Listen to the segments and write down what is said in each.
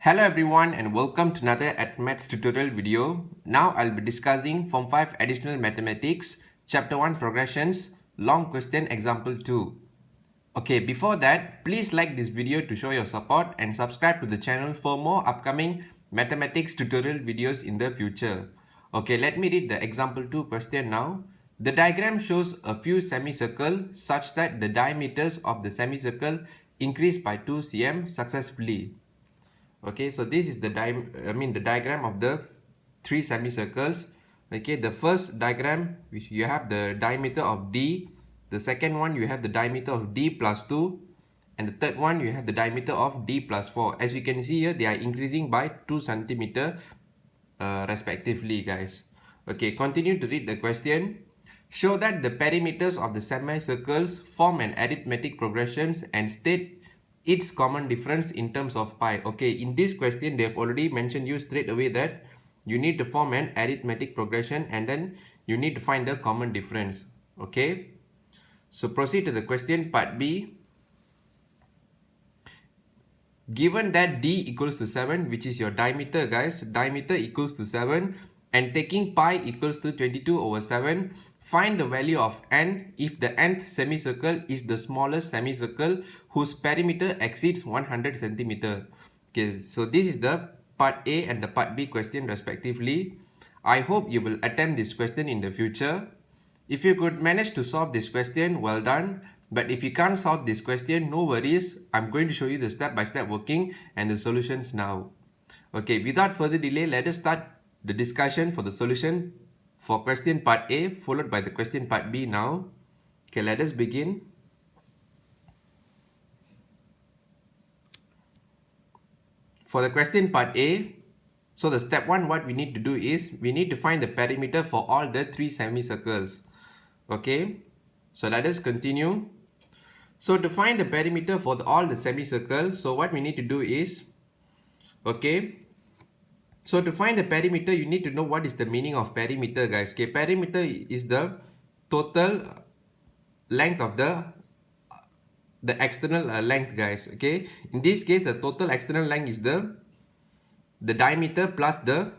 Hello everyone and welcome to another Arithmetic tutorial video. Now I'll be discussing Form 5 Additional Mathematics, Chapter 1 Progressions, Long Question Example 2. Okay, before that, please like this video to show your support and subscribe to the channel for more upcoming mathematics tutorial videos in the future. Okay, let me read the example 2 question now. The diagram shows a few semicircles such that the diameters of the semicircle increase by 2 cm successively. Okay, so this is the diagram of the three semicircles. Okay, the first diagram, you have the diameter of D. The second one, you have the diameter of D plus 2. And the third one, you have the diameter of D plus 4. As you can see here, they are increasing by 2 centimeter respectively, guys. Okay, continue to read the question. Show that the perimeters of the semicircles form an arithmetic progressions and state its common difference in terms of pi. Okay, in this question, they have already mentioned you straight away that you need to form an arithmetic progression and then you need to find the common difference. Okay, so proceed to the question part B. Given that D equals to 7, which is your diameter, guys, diameter equals to 7, and taking pi equals to 22 over 7, find the value of n if the nth semicircle is the smallest semicircle whose perimeter exceeds 100 centimeter. Okay, so this is the part A and the part B question respectively. I hope you will attempt this question in the future. If you could manage to solve this question, well done. But if you can't solve this question, no worries. I'm going to show you the step-by-step working and the solutions now. Okay, without further delay, let us start the discussion for the solution for question part A, followed by the question part B now. Okay, let us begin. For the question part A, so the step 1, what we need to do is, we need to find the perimeter for all the three semicircles. Okay, so let us continue. So to find the perimeter for all the semicircles, so what we need to do is, okay, so to find the perimeter, you need to know what is the meaning of perimeter, guys. Okay, perimeter is the total length of the external length, guys. Okay, in this case, the total external length is the diameter plus the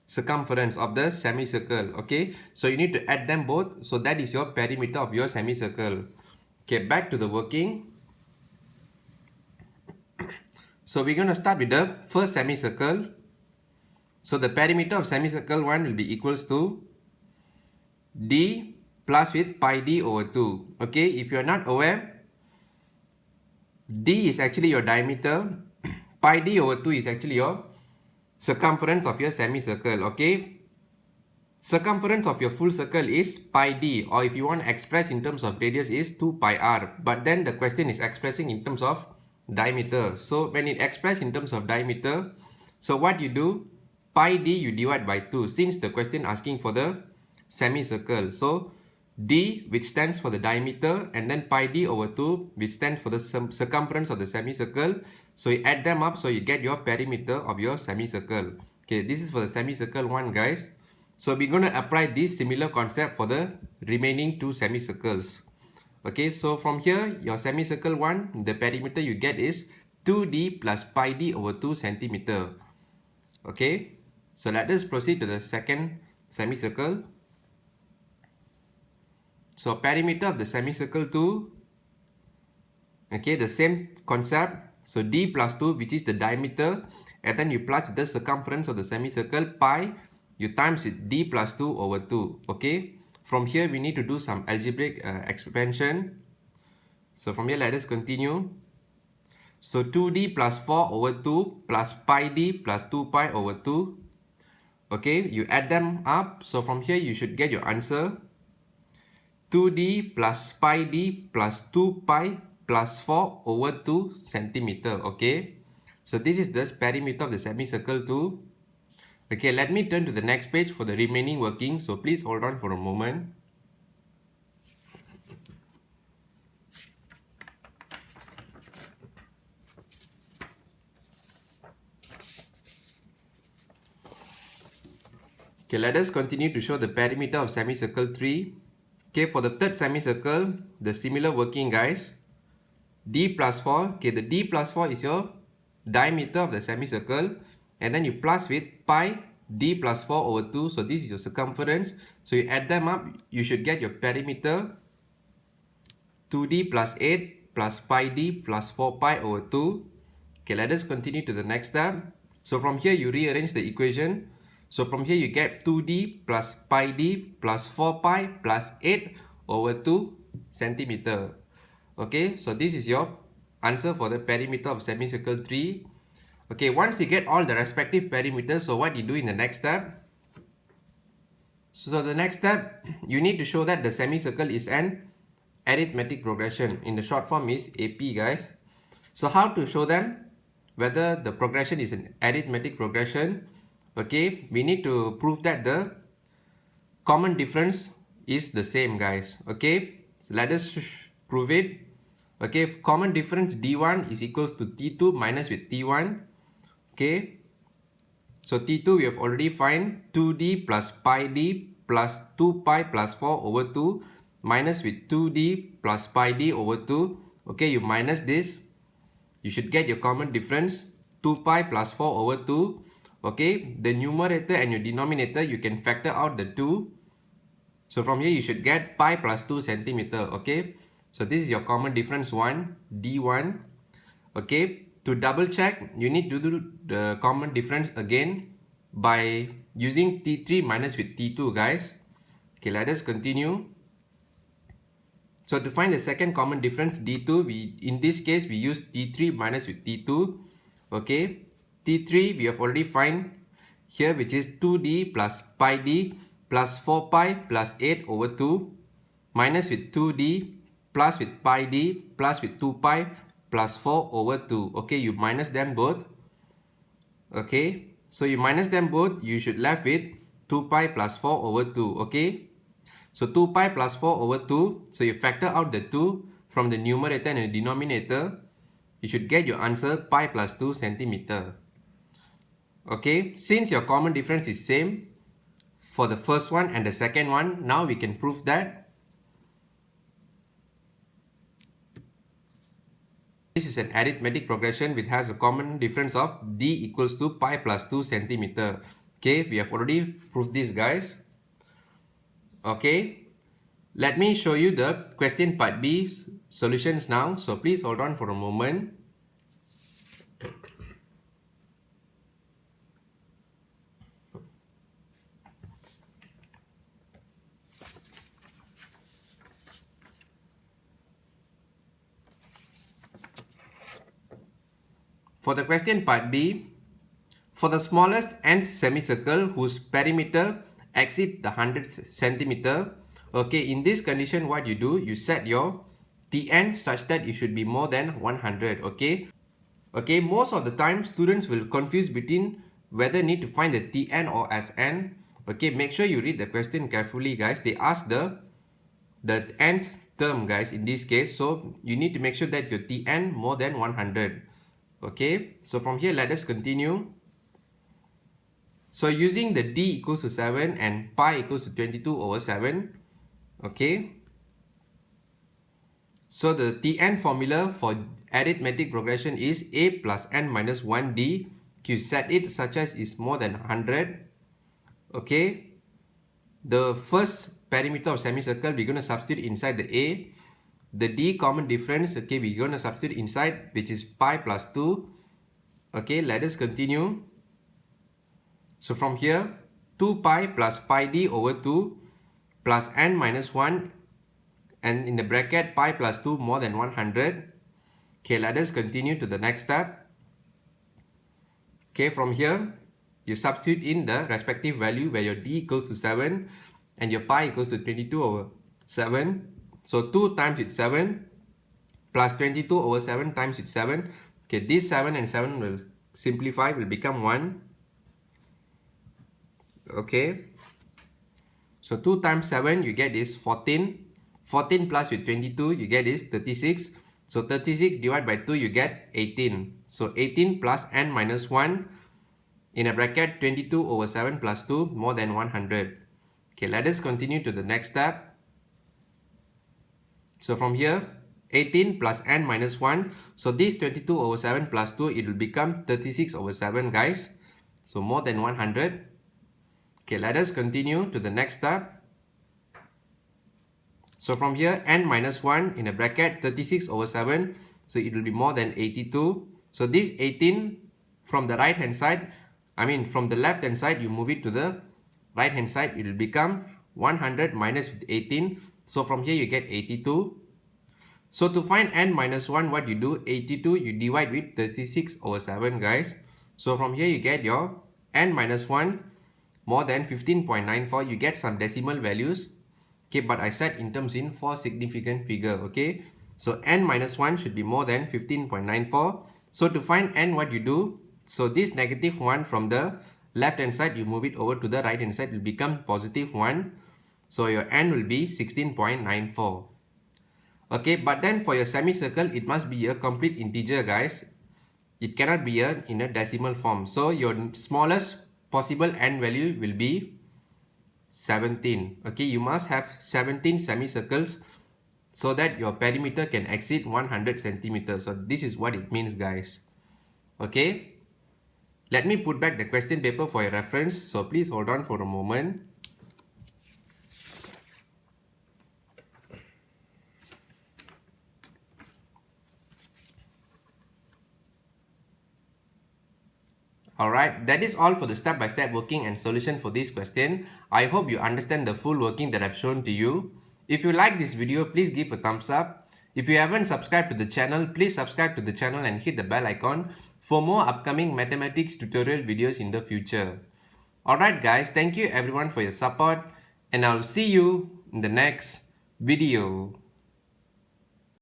circumference of the semicircle. Okay, so you need to add them both, so that is your perimeter of your semicircle. Okay, back to the working. So we're going to start with the first semicircle. So the perimeter of semicircle 1 will be equals to D plus with pi D over 2. Okay, if you are not aware, D is actually your diameter, pi D over 2 is actually your circumference of your semicircle. Okay, circumference of your full circle is pi D, or if you want to express in terms of radius is 2 pi r. But then the question is expressing in terms of diameter. So when it expresses in terms of diameter, so what you do, pi D you divide by 2, since the question asking for the semicircle. So D, which stands for the diameter, and then pi D over 2, which stands for the circumference of the semicircle. So you add them up, so you get your perimeter of your semicircle. Okay, this is for the semicircle 1, guys. So we're going to apply this similar concept for the remaining two semicircles. Okay, so from here, your semicircle 1, the perimeter you get is 2D plus pi D over 2 centimeter. Okay, so let us proceed to the second semicircle. So perimeter of the semicircle 2, okay, the same concept. So D plus 2, which is the diameter, and then you plus the circumference of the semicircle, pi, you times it D plus 2 over 2. Okay, from here we need to do some algebraic expansion. So from here, let us continue. So 2D plus 4 over 2 plus pi D plus 2 pi over 2. Okay, you add them up. So from here, you should get your answer. 2D plus pi D plus 2 pi plus 4 over 2 centimeter. Okay, so this is the perimeter of the semicircle 2. Okay, let me turn to the next page for the remaining working. So please hold on for a moment. Okay, let us continue to show the perimeter of semicircle 3. Okay, for the third semicircle, the similar working, guys. D plus 4. Okay, the D plus 4 is your diameter of the semicircle, and then you plus with pi d plus 4 over 2. So this is your circumference. So you add them up, you should get your perimeter 2d plus 8 plus pi d plus 4 pi over 2. Okay, let us continue to the next step. So from here you rearrange the equation. So from here you get 2d plus pi d plus 4 pi plus 8 over 2 centimeter. Okay, so this is your answer for the perimeter of semicircle 3. Okay, once you get all the respective perimeters, so what you do in the next step? So the next step, you need to show that the semicircle is an arithmetic progression. In the short form is AP, guys. So how to show them whether the progression is an arithmetic progression? Okay, we need to prove that the common difference is the same, guys. Okay, so let us prove it. Okay, common difference d1 is equals to t2 minus with t1. Okay, so t2 we have already find 2d plus pi d plus 2 pi plus 4 over 2 minus with 2d plus pi d over 2. Okay, you minus this, you should get your common difference 2 pi plus 4 over 2. Okay, the numerator and your denominator you can factor out the 2. So from here you should get pi plus 2 centimeter. Okay, so this is your common difference 1 d1. Okay, to double check you need to do the common difference again by using t3 minus with t2, guys. Okay, let us continue. So to find the second common difference d2, in this case we use t3 minus with t2. Okay, t3 we have already find here, which is 2d plus pi d plus 4 pi plus 8 over 2 minus with 2d plus with pi d plus with 2 pi plus 4 over 2. Okay, you minus them both. Okay, so you minus them both, you should left with 2 pi plus 4 over 2. Okay, so 2 pi plus 4 over 2, so you factor out the 2 from the numerator and the denominator, you should get your answer pi plus 2 centimeter. Okay, since your common difference is same for the first one and the second one, now we can prove that this is an arithmetic progression which has a common difference of d equals to pi plus 2 centimeter. Okay, we have already proved this, guys. Okay, let me show you the question part B solutions now. So please hold on for a moment. For the question part B, for the smallest nth semicircle whose perimeter exceeds the 100 centimeter, okay, in this condition what you do, you set your Tn such that it should be more than 100. Okay, okay, most of the time students will confuse between whether need to find the Tn or Sn. Okay, make sure you read the question carefully, guys. They ask the nth term, guys, in this case, so you need to make sure that your Tn more than 100. Okay, so from here let us continue. So using the d equals to 7 and pi equals to 22 over 7. Okay, so the Tn formula for arithmetic progression is a plus n minus 1d. You set it such as is more than 100. Okay, the first perimeter of semicircle we're going to substitute inside the a. The d common difference, okay, we're going to substitute inside, which is pi plus 2. Okay, let us continue. So from here, 2 pi plus pi d over 2 plus n minus 1, and in the bracket pi plus 2 more than 100. Okay, let us continue to the next step. Okay, from here, you substitute in the respective value where your d equals to 7 and your pi equals to 22 over 7. So 2 times with 7 plus 22 over 7 times with 7. Okay, this 7 and 7 will simplify, will become 1. Okay, so 2 times 7 you get is 14. 14 plus with 22 you get is 36. So 36 divided by 2 you get 18. So 18 plus n minus 1 in a bracket 22 over 7 plus 2 more than 100. Okay, let us continue to the next step. So from here, 18 plus n minus 1. So this 22 over 7 plus 2, it will become 36 over 7, guys. So more than 100. Okay, let us continue to the next step. So from here, n minus 1 in a bracket, 36 over 7. So it will be more than 82. So this 18 from the right hand side, from the left hand side, you move it to the right hand side, it will become 100 minus 18. So from here you get 82. So to find n minus 1, what you do, 82 you divide with 36 over 7, guys. So from here you get your n minus 1 more than 15.94. You get some decimal values. Okay, but I said in terms in 4 significant figure. Okay, so n minus 1 should be more than 15.94. So to find n, what you do, so this negative 1 from the left hand side, you move it over to the right hand side, it will become positive 1. So your n will be 16.94. Okay, but then for your semicircle, it must be a complete integer, guys. It cannot be in a decimal form. So your smallest possible n value will be 17. Okay, you must have 17 semicircles so that your perimeter can exceed 100 centimeters. So this is what it means, guys. Okay, let me put back the question paper for your reference. So please hold on for a moment. Alright, that is all for the step-by-step working and solution for this question. I hope you understand the full working that I've shown to you. If you like this video, please give a thumbs up. If you haven't subscribed to the channel, please subscribe to the channel and hit the bell icon for more upcoming mathematics tutorial videos in the future. Alright guys, thank you everyone for your support and I'll see you in the next video.